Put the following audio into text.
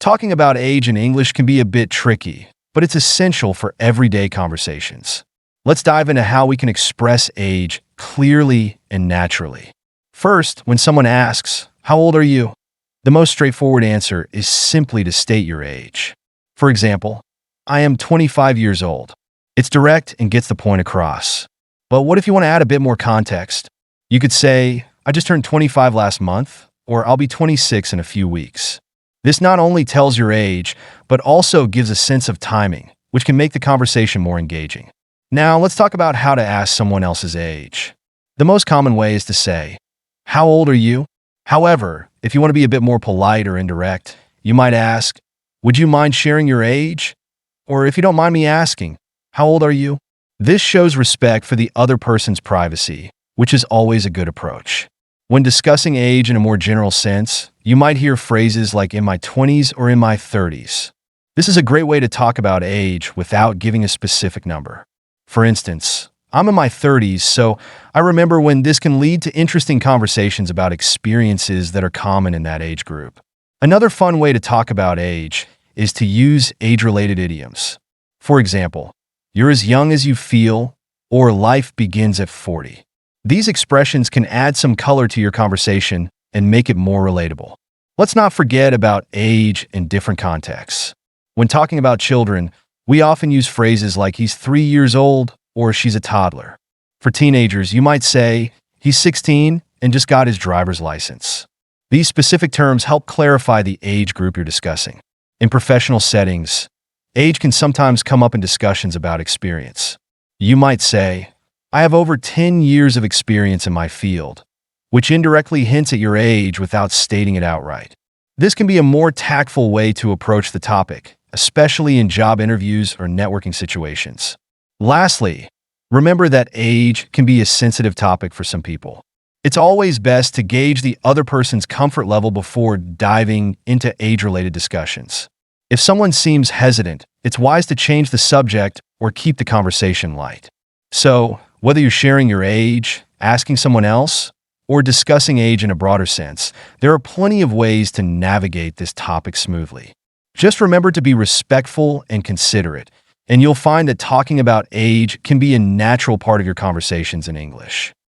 Talking about age in English can be a bit tricky, but it's essential for everyday conversations. Let's dive into how we can express age clearly and naturally. First, when someone asks, "How old are you?" the most straightforward answer is simply to state your age. For example, "I am 25 years old." It's direct and gets the point across. But what if you want to add a bit more context? You could say, "I just turned 25 last month," or "I'll be 26 in a few weeks." This not only tells your age, but also gives a sense of timing, which can make the conversation more engaging. Now, let's talk about how to ask someone else's age. The most common way is to say, "How old are you?" However, if you want to be a bit more polite or indirect, you might ask, "Would you mind sharing your age?" Or, "If you don't mind me asking, how old are you?" This shows respect for the other person's privacy, which is always a good approach. When discussing age in a more general sense, you might hear phrases like "in my 20s" or "in my 30s." This is a great way to talk about age without giving a specific number. For instance, "I'm in my 30s, so I remember when." This can lead to interesting conversations about experiences that are common in that age group. Another fun way to talk about age is to use age-related idioms. For example, "You're as young as you feel," or "Life begins at 40." These expressions can add some color to your conversation and make it more relatable. Let's not forget about age in different contexts. When talking about children, we often use phrases like "he's 3 years old" or "she's a toddler." For teenagers, you might say, "He's 16 and just got his driver's license." These specific terms help clarify the age group you're discussing. In professional settings, age can sometimes come up in discussions about experience. You might say, "I have over 10 years of experience in my field," which indirectly hints at your age without stating it outright. This can be a more tactful way to approach the topic, especially in job interviews or networking situations. Lastly, remember that age can be a sensitive topic for some people. It's always best to gauge the other person's comfort level before diving into age-related discussions. If someone seems hesitant, it's wise to change the subject or keep the conversation light. So, whether you're sharing your age, asking someone else, or discussing age in a broader sense, there are plenty of ways to navigate this topic smoothly. Just remember to be respectful and considerate, and you'll find that talking about age can be a natural part of your conversations in English.